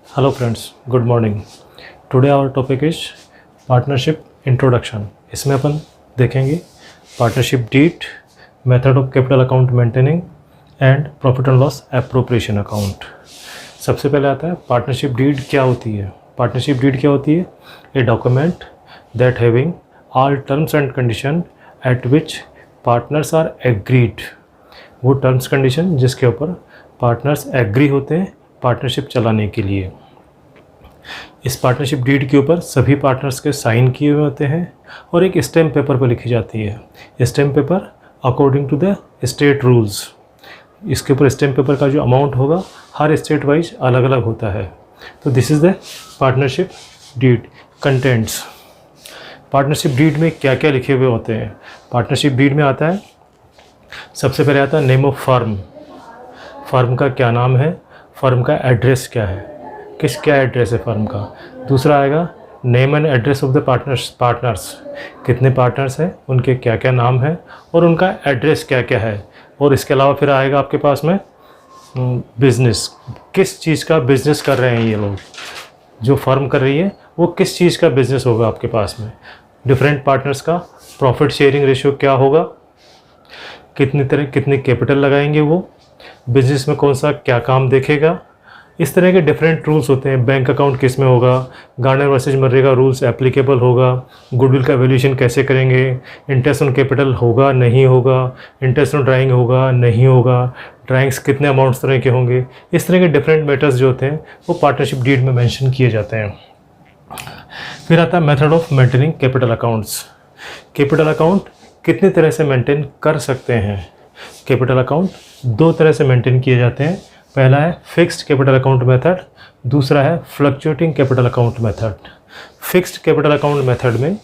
Hello friends, good morning. Today our topic is partnership introduction. इसमें अपन देखेंगे partnership deed, method of capital account maintaining and profit and loss appropriation account. सबसे पहले आता है partnership deed क्या होती है. Partnership deed क्या होती है? A document that having all terms and condition at which partners are agreed. वो terms condition जिसके ऊपर partners agree होते हैं पार्टनरशिप चलाने के लिए. इस पार्टनरशिप डीड के ऊपर सभी पार्टनर्स के साइन किए हुए होते हैं और एक स्टैम्प पेपर पर लिखी जाती है. Stamp paper according to the state rules. इसके ऊपर स्टैम्प पेपर का जो अमाउंट होगा हर स्टेट वाइज अलग अलग होता है. तो this is the partnership deed. Contents. Partnership deed में क्या क्या लिखे हुए होते हैं. पार्टनरशिप डीड में आता है, सबसे पहले आता है नेम ऑफ फर्म. फर्म का क्या नाम है, फर्म का एड्रेस क्या है, क्या एड्रेस है फर्म का. दूसरा आएगा name and address of the partners. कितने पार्टनर्स हैं, उनके क्या क्या नाम है और उनका एड्रेस क्या क्या है. और इसके अलावा फिर आएगा आपके पास में बिज़नेस. किस चीज़ का बिज़नेस कर रहे हैं ये लोग, जो फर्म कर रही है वो किस चीज़ का बिज़नेस होगा आपके पास में. डिफरेंट पार्टनर्स का प्रॉफिट शेयरिंग रेशियो क्या होगा, कितनी कैपिटल लगाएंगे वो, बिजनेस में कौन सा क्या काम देखेगा. इस तरह के डिफरेंट रूल्स होते हैं. बैंक अकाउंट किस में होगा, गार्डनर वर्सेज मनरेगा रूल्स एप्लीकेबल होगा, गुडविल का वैल्यूएशन कैसे करेंगे, इंटरेस्ट ऑन कैपिटल होगा नहीं होगा, इंटरेस्ट ऑन ड्राइंग होगा नहीं होगा, ड्राइंग्स कितने अमाउंट्स तरह के होंगे. इस तरह के डिफरेंट मैटर्स जो होते हैं वो पार्टनरशिप डीड में मेंशन किए जाते हैं. फिर आता है method of maintaining capital accounts. Capital account कितनी तरह से मेंटेन कर सकते हैं. कैपिटल अकाउंट दो तरह से मेंटेन किए जाते हैं. पहला है फिक्स्ड कैपिटल अकाउंट मेथड, दूसरा है fluctuating capital account method. Fixed capital account method में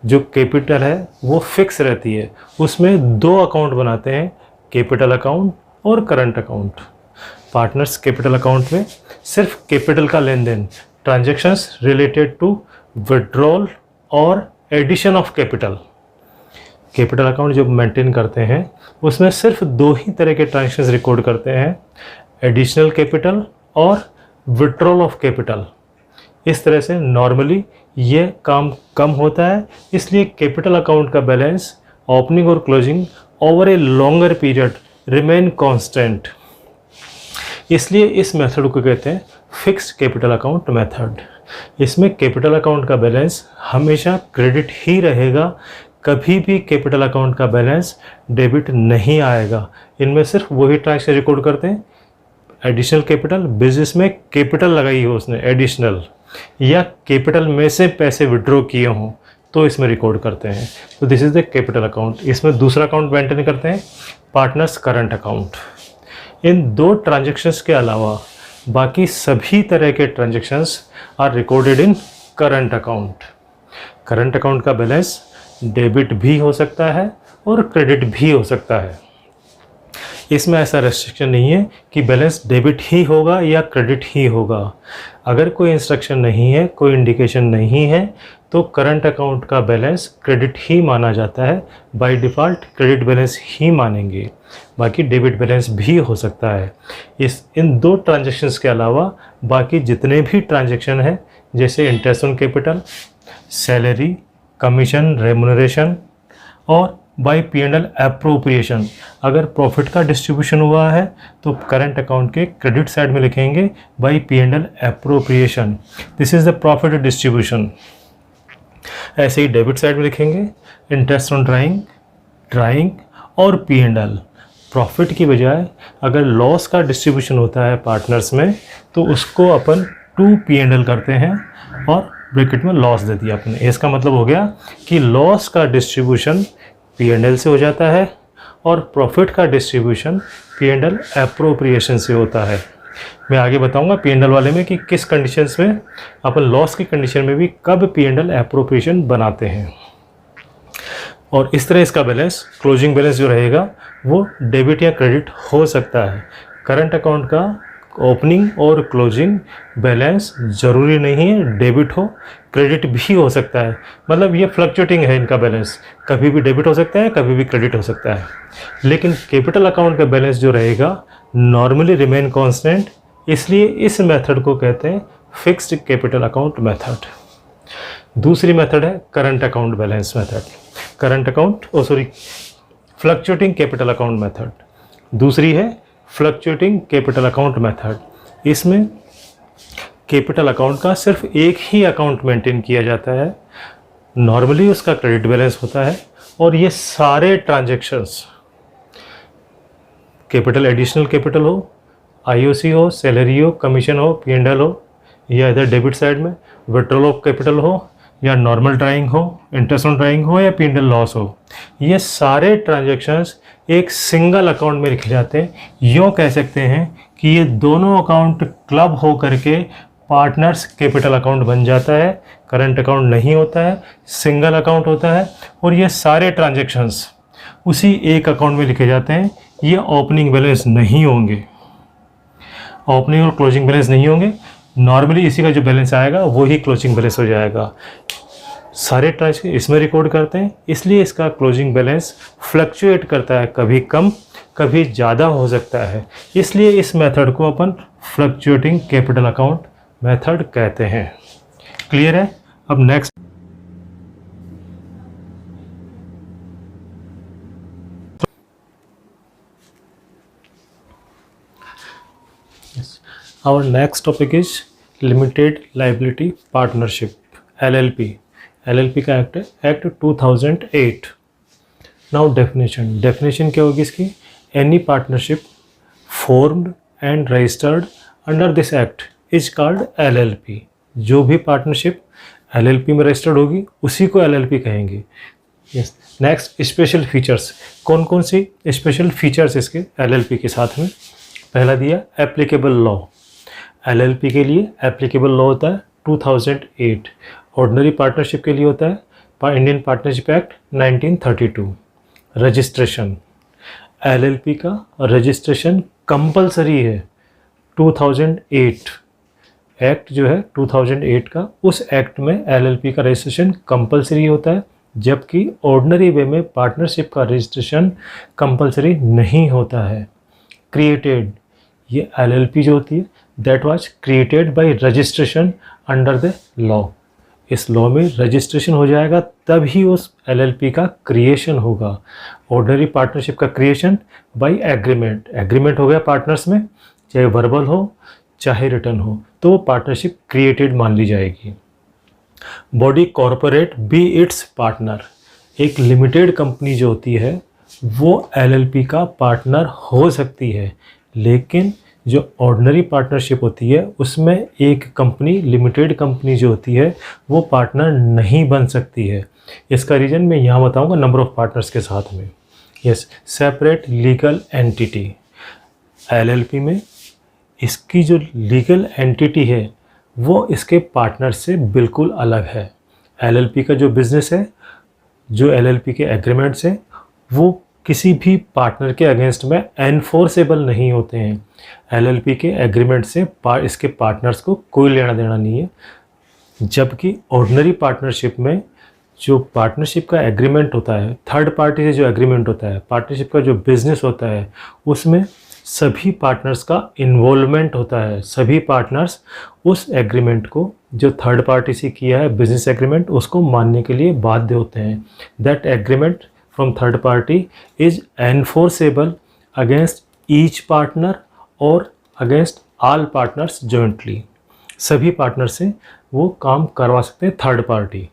जो कैपिटल है वो फिक्स रहती है. उसमें दो अकाउंट बनाते हैं, कैपिटल अकाउंट और current account. Partners capital account में सिर्फ कैपिटल का लेन देन, ट्रांजेक्शन्स रिलेटेड टू विड्रॉल और addition of capital. Capital account जो मेंटेन करते हैं उसमें सिर्फ दो ही तरह के ट्रांजेक्शन्स रिकॉर्ड करते हैं, एडिशनल कैपिटल और विड्रॉल ऑफ कैपिटल. इस तरह से नॉर्मली ये काम कम होता है, इसलिए कैपिटल अकाउंट का बैलेंस ओपनिंग और closing over a longer period remain constant. इसलिए इस मेथड को कहते हैं फिक्स्ड कैपिटल अकाउंट मेथड. इसमें कैपिटल अकाउंट का बैलेंस हमेशा क्रेडिट ही रहेगा, कभी भी कैपिटल अकाउंट का बैलेंस डेबिट नहीं आएगा. इनमें सिर्फ वही ट्रांजेक्शन रिकॉर्ड करते हैं, एडिशनल कैपिटल, बिजनेस में कैपिटल लगाई हो उसने एडिशनल, या कैपिटल में से पैसे विड्रॉ किए हों तो इसमें रिकॉर्ड करते हैं. तो this is the capital account. इसमें दूसरा अकाउंट मेंटेन करते हैं पार्टनर्स करंट अकाउंट. इन दो ट्रांजेक्शन्स के अलावा बाकी सभी तरह के transactions are recorded in current account. Current account का बैलेंस डेबिट भी हो सकता है और क्रेडिट भी हो सकता है. इसमें ऐसा रेस्ट्रिक्शन नहीं है कि बैलेंस डेबिट ही होगा या क्रेडिट ही होगा. अगर कोई इंस्ट्रक्शन नहीं है, कोई इंडिकेशन नहीं है, तो करंट अकाउंट का बैलेंस क्रेडिट ही माना जाता है. बाय डिफ़ॉल्ट क्रेडिट बैलेंस ही मानेंगे, बाकी डेबिट बैलेंस भी हो सकता है. इन दो ट्रांजेक्शन्स के अलावा बाकी जितने भी ट्रांजेक्शन हैं, जैसे interest on capital, salary, commission, remuneration और बाई P&L एप्रोप्रिएशन. अगर प्रॉफिट का डिस्ट्रीब्यूशन हुआ है तो करंट अकाउंट के क्रेडिट साइड में लिखेंगे by P&L appropriation. This is the profit distribution. ऐसे ही डेबिट साइड में लिखेंगे इंटरेस्ट ऑन ड्राइंग और P&L. प्रॉफिट की बजाय अगर लॉस का डिस्ट्रीब्यूशन होता है पार्टनर्स में तो उसको अपन टू P&L करते हैं और ब्रैकेट में लॉस दे दिया आपने. इसका मतलब हो गया कि लॉस का डिस्ट्रीब्यूशन P&L से हो जाता है और प्रॉफिट का डिस्ट्रीब्यूशन P&L एप्रोप्रिएशन से होता है. मैं आगे बताऊंगा P&L वाले में कि किस कंडीशंस में अपन लॉस की कंडीशन में भी कब P&L एप्रोप्रिएशन बनाते हैं. और इस तरह इसका बैलेंस, क्लोजिंग बैलेंस जो रहेगा वो डेबिट या क्रेडिट हो सकता है. करंट अकाउंट का ओपनिंग और क्लोजिंग बैलेंस ज़रूरी नहीं है डेबिट हो, क्रेडिट भी हो सकता है. मतलब ये फ्लक्चुएटिंग है इनका बैलेंस, कभी भी डेबिट हो सकता है, कभी भी क्रेडिट हो सकता है. लेकिन कैपिटल अकाउंट का बैलेंस जो रहेगा नॉर्मली रिमेन कांस्टेंट. इसलिए इस मेथड को कहते हैं फिक्स्ड कैपिटल अकाउंट मेथड। दूसरी मेथड है current account balance method, fluctuating capital account method. दूसरी है फ्लक्चुएटिंग कैपिटल अकाउंट मेथड। इसमें कैपिटल अकाउंट का सिर्फ एक ही अकाउंट मेंटेन किया जाता है, नॉर्मली उसका क्रेडिट बैलेंस होता है, और ये सारे ट्रांजैक्शंस, कैपिटल एडिशनल कैपिटल हो, आईओसी हो, सैलरी हो, कमीशन हो, P&L हो, या इधर डेबिट साइड में विड्रॉल ऑफ कैपिटल हो, या नॉर्मल ड्राइंग हो, इंटरेस्ट ऑन ड्राइंग हो, या P&L लॉस हो, ये सारे ट्रांजैक्शंस एक सिंगल अकाउंट में लिखे जाते हैं। यूँ कह सकते हैं कि ये दोनों अकाउंट क्लब हो करके पार्टनर्स कैपिटल अकाउंट बन जाता है। करंट अकाउंट नहीं होता है, सिंगल अकाउंट होता है, और ये सारे ट्रांजैक्शंस उसी एक अकाउंट में लिखे जाते हैं। ये ओपनिंग बैलेंस नहीं होंगे, ओपनिंग और क्लोजिंग बैलेंस नहीं होंगे। नॉर्मली इसी का जो बैलेंस आएगा वही क्लोजिंग बैलेंस हो जाएगा। सारे ट्रांजैक्शन इसमें रिकॉर्ड करते हैं, इसलिए इसका क्लोजिंग बैलेंस फ्लक्चुएट करता है, कभी कम कभी ज़्यादा हो सकता है। इसलिए इस मेथड को अपन फ्लक्चुएटिंग कैपिटल अकाउंट मेथड कहते हैं। क्लियर है? अब next, our next topic is limited liability partnership, LLP। LLP का एक्ट है, एक्ट 2008। नाउ डेफिनेशन क्या होगी इसकी? Any partnership formed and registered under this act is called LLP। जो भी पार्टनरशिप LLP में रजिस्टर्ड होगी उसी को LLP कहेंगे। यस। Next, special features. कौन कौन सी स्पेशल फीचर्स इसके LLP के साथ में? पहला दिया एप्लीकेबल लॉ। LLP के लिए एप्लीकेबल लॉ होता है 2008। ऑर्डिनरी पार्टनरशिप के लिए होता है Indian partnership act 1932। Registration, LLP का रजिस्ट्रेशन कंपलसरी है। 2008 एक्ट जो है 2008 का, उस एक्ट में LLP का रजिस्ट्रेशन कंपलसरी होता है, जबकि ऑर्डिनरी वे में पार्टनरशिप का रजिस्ट्रेशन कंपलसरी नहीं होता है। क्रिएटेड, ये LLP जो होती है that was created by registration under the law. इस लॉ में रजिस्ट्रेशन हो जाएगा तभी उस LLP का क्रिएशन होगा। ऑर्डिनरी पार्टनरशिप का क्रिएशन बाय एग्रीमेंट, एग्रीमेंट हो गया पार्टनर्स में, चाहे वर्बल हो चाहे रिटर्न हो, तो वो पार्टनरशिप क्रिएटेड मान ली जाएगी। Body corporate be its partner, एक लिमिटेड कंपनी जो होती है वो LLP का पार्टनर हो सकती है, लेकिन जो ऑर्डिनरी पार्टनरशिप होती है उसमें एक कंपनी, लिमिटेड कंपनी जो होती है वो पार्टनर नहीं बन सकती है। इसका रीज़न मैं यहाँ बताऊँगा नंबर ऑफ़ पार्टनर्स के साथ में। Yes, separate legal entity. LLP में इसकी जो लीगल एंटिटी है वो इसके पार्टनर से बिल्कुल अलग है। LLP का जो बिज़नेस है, जो LLP के एग्रीमेंट्स हैं, वो किसी भी पार्टनर के अगेंस्ट में एनफोर्सेबल नहीं होते हैं। LLP के एग्रीमेंट से इसके पार्टनर्स को कोई लेना देना नहीं है, जबकि ऑर्डिनरी पार्टनरशिप में जो पार्टनरशिप का एग्रीमेंट होता है, थर्ड पार्टी से जो एग्रीमेंट होता है, पार्टनरशिप का जो बिज़नेस होता है, उसमें सभी पार्टनर्स का इन्वॉल्वमेंट होता है। सभी पार्टनर्स उस एग्रीमेंट को जो थर्ड पार्टी से किया है बिजनेस एग्रीमेंट, उसको मानने के लिए बाध्य होते हैं। That agreement from third party is enforceable against each partner और अगेंस्ट ऑल पार्टनर्स जॉइंटली। सभी पार्टनर से वो काम करवा सकते हैं third party.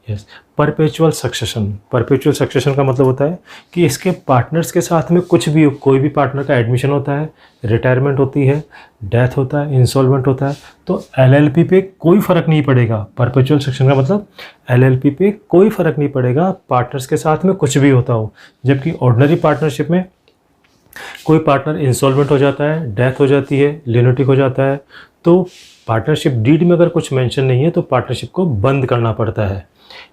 Yes, perpetual succession. Perpetual succession का मतलब होता है कि इसके पार्टनर्स के साथ में कुछ भी, कोई भी पार्टनर का एडमिशन होता है, रिटायरमेंट होती है, डेथ होता है, इंसॉल्वेंट होता है, तो LLP पे कोई फ़र्क नहीं पड़ेगा। परपेचुअल सक्सेशन का मतलब LLP पे कोई फ़र्क नहीं पड़ेगा पार्टनर्स के साथ में कुछ भी होता हो। जबकि ऑर्डिनरी पार्टनरशिप में कोई पार्टनर इंसॉल्वेंट हो जाता है, डेथ हो जाती है, ल्यूनेटिक हो जाता है, तो पार्टनरशिप डीड में अगर कुछ मेंशन नहीं है तो पार्टनरशिप को बंद करना पड़ता है।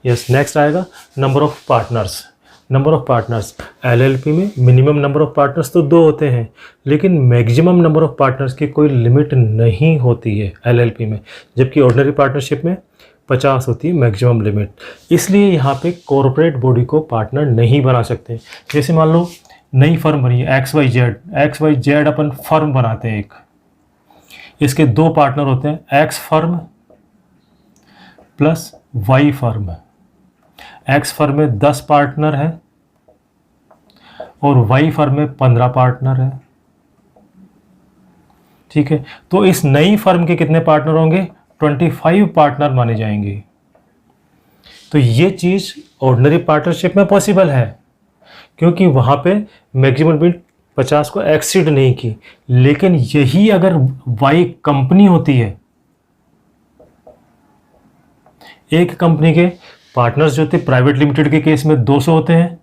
यस, नेक्स्ट आएगा number of partners. Number of partners, LLP में मिनिमम नंबर ऑफ़ पार्टनर्स तो 2 होते हैं, लेकिन मैक्सिमम नंबर ऑफ़ पार्टनर्स की कोई लिमिट नहीं होती है LLP में, जबकि ऑर्डिनरी पार्टनरशिप में 50 होती है मैक्सिमम लिमिट। इसलिए यहाँ पे कॉर्पोरेट बॉडी को पार्टनर नहीं बना सकते। जैसे मान लो नई फर्म बनी है XYZ अपन फर्म बनाते हैं एक, इसके दो पार्टनर होते हैं, X firm plus Y firm. X firm में 10 पार्टनर है और वाई फर्म में 15 पार्टनर है। ठीक है, तो इस नई फर्म के कितने पार्टनर होंगे? 25 पार्टनर माने जाएंगे। तो ये चीज ऑर्डिनरी पार्टनरशिप में पॉसिबल है, क्योंकि वहां पे मैक्सिमम लिमिट 50 को एक्सीड नहीं की। लेकिन यही अगर वाई कंपनी होती है, एक कंपनी के पार्टनर्स जो थे प्राइवेट लिमिटेड के केस में 200 होते हैं,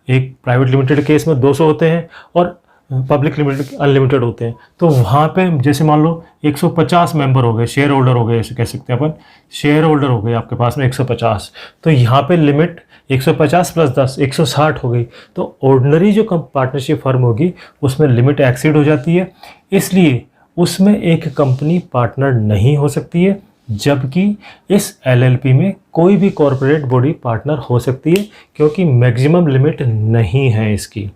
एक प्राइवेट लिमिटेड केस में 200 होते हैं और पब्लिक लिमिटेड अनलिमिटेड होते हैं। तो वहाँ पे जैसे मान लो 150 मेंबर हो गए, शेयर होल्डर हो गए, ऐसे कह सकते हैं अपन, शेयर होल्डर हो गए आपके पास में 150। तो यहाँ पे लिमिट 150 प्लस 10 160 हो गई। तो ऑर्डिनरी जो पार्टनरशिप फर्म होगी उसमें लिमिट एक्सीड हो जाती है, इसलिए उसमें एक कंपनी पार्टनर नहीं हो सकती है, जबकि इस एलएलपी में कोई भी कॉरपोरेट बॉडी पार्टनर हो सकती है, क्योंकि मैक्सिमम लिमिट नहीं है इसकी।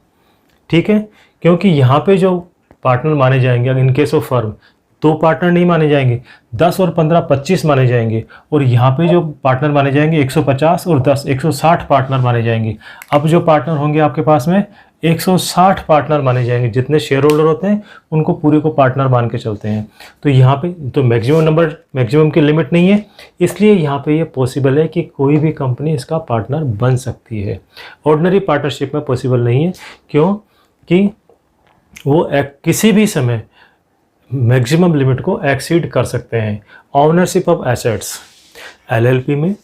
ठीक है, क्योंकि यहाँ पे जो पार्टनर माने जाएंगे in case of firm, 2 partner नहीं माने जाएंगे, 10 और 15 25 माने जाएंगे। और यहाँ पे जो पार्टनर माने जाएंगे 150 और 10 160 पार्टनर माने जाएंगे। अब जो पार्टनर होंगे आपके पास में 160 पार्टनर माने जाएंगे। जितने शेयर होल्डर होते हैं उनको पूरे को पार्टनर मान के चलते हैं। तो यहाँ पे तो मैक्सिमम की लिमिट नहीं है, इसलिए यहाँ पे ये पॉसिबल है कि कोई भी कंपनी इसका पार्टनर बन सकती है। ऑर्डिनरी पार्टनरशिप में पॉसिबल नहीं है, क्यों कि वो किसी भी समय मैक्सिमम लिमिट को एक्सीड कर सकते हैं। ओनरशिप ऑफ एसेट्स, एलएलपी में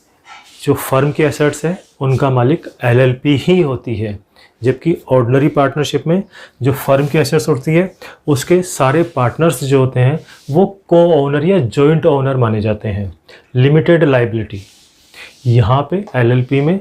जो फर्म के एसेट्स है उनका मालिक एलएलपी ही होती है, जबकि ऑर्डिनरी पार्टनरशिप में जो फर्म की एसेट्स होती है उसके सारे पार्टनर्स जो होते हैं वो को ओनर या जॉइंट ओनर माने जाते हैं। लिमिटेड लाइबिलिटी, यहाँ पे एलएलपी में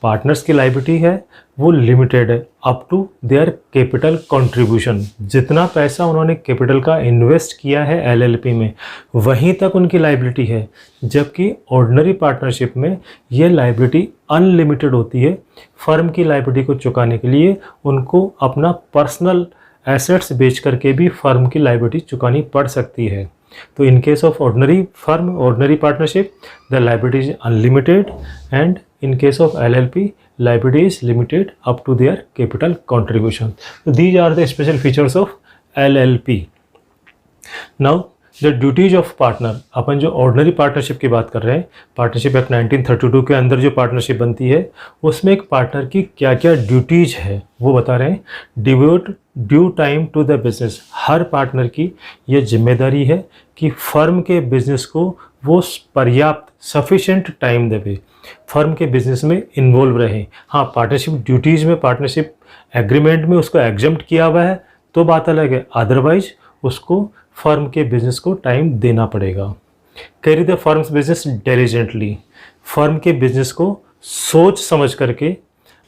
पार्टनर्स की लाइबिलिटी है वो लिमिटेड है up to their capital contribution. जितना पैसा उन्होंने कैपिटल का इन्वेस्ट किया है एलएलपी में वहीं तक उनकी लाइबिलिटी है, जबकि ऑर्डिनरी पार्टनरशिप में ये लाइबिलिटी अनलिमिटेड होती है। फर्म की लाइबिलिटी को चुकाने के लिए उनको अपना पर्सनल एसेट्स बेच करके भी फर्म की लाइबिलिटी चुकानी पड़ सकती है। तो in case of ordinary firm, ordinary partnership, the liability is unlimited, and in case of LLP, liability is limited up to their capital contribution. So these are the special features of LLP. Now the duties of partner, अपन जो ordinary partnership की बात कर रहे हैं, partnership act 1932 के अंदर जो partnership बनती है उसमें एक पार्टनर की क्या क्या ड्यूटीज है वो बता रहे हैं। Devote due time to the business, हर पार्टनर की ये जिम्मेदारी है कि फर्म के बिजनेस को वो पर्याप्त सफिशेंट टाइम देवे, फर्म के बिजनेस में इन्वॉल्व रहे। हाँ, पार्टनरशिप ड्यूटीज़ में, पार्टनरशिप एग्रीमेंट में उसको एग्जम्प्ट किया हुआ है तो बात अलग है, अदरवाइज उसको फर्म के बिजनेस को टाइम देना पड़ेगा। Carry the firms business diligently, firm के बिजनेस को सोच समझ करके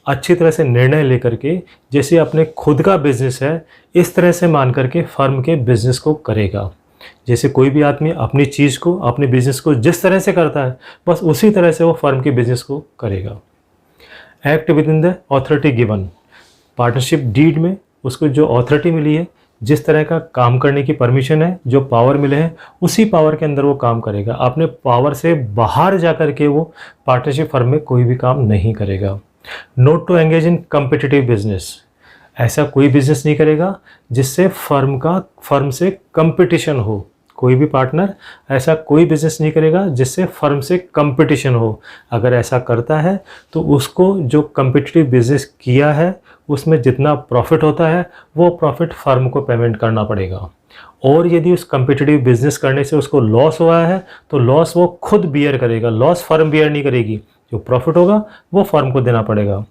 अच्छी तरह से निर्णय लेकर के, जैसे अपने खुद का बिजनेस है इस तरह से मान करके फर्म के बिजनेस को करेगा। जैसे कोई भी आदमी अपनी चीज़ को, अपने बिजनेस को जिस तरह से करता है बस उसी तरह से वो फर्म के बिजनेस को करेगा। Act within the authority given, partnership deed में उसको जो ऑथोरिटी मिली है, जिस तरह का काम करने की परमिशन है, जो पावर मिले हैं उसी पावर के अंदर वो काम करेगा। अपने पावर से बाहर जा कर के वो पार्टनरशिप फर्म में कोई भी काम नहीं करेगा। Not to engage in competitive business, ऐसा कोई बिजनेस नहीं करेगा जिससे फर्म से कंपटीशन हो। कोई भी पार्टनर ऐसा कोई बिजनेस नहीं करेगा जिससे फर्म से कंपटीशन हो। अगर ऐसा करता है तो उसको जो कम्पिटिटिव बिजनेस किया है उसमें जितना प्रॉफिट होता है वो प्रॉफिट फर्म को पेमेंट करना पड़ेगा। और यदि उस कम्पिटिटिव बिजनेस करने से उसको लॉस हुआ है तो लॉस वो खुद बियर करेगा, लॉस फर्म बियर नहीं करेगी। जो प्रॉफिट होगा वो फर्म को देना पड़ेगा।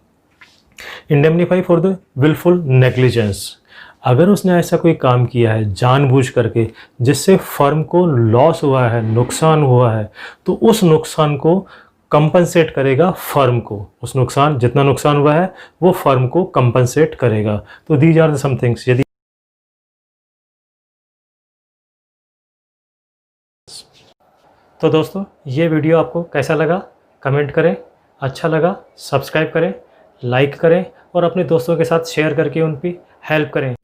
Indemnify for the wilful negligence, अगर उसने ऐसा कोई काम किया है जानबूझ करके जिससे फर्म को लॉस हुआ है, नुकसान हुआ है, तो उस नुकसान को कंपनसेट करेगा फर्म को। उस नुकसान, जितना नुकसान हुआ है वो फर्म को कंपनसेट करेगा। तो these are the some things. यदि तो दोस्तों ये वीडियो आपको कैसा लगा कमेंट करें, अच्छा लगा सब्सक्राइब करें, लाइक करें और अपने दोस्तों के साथ शेयर करके उन पर हेल्प करें।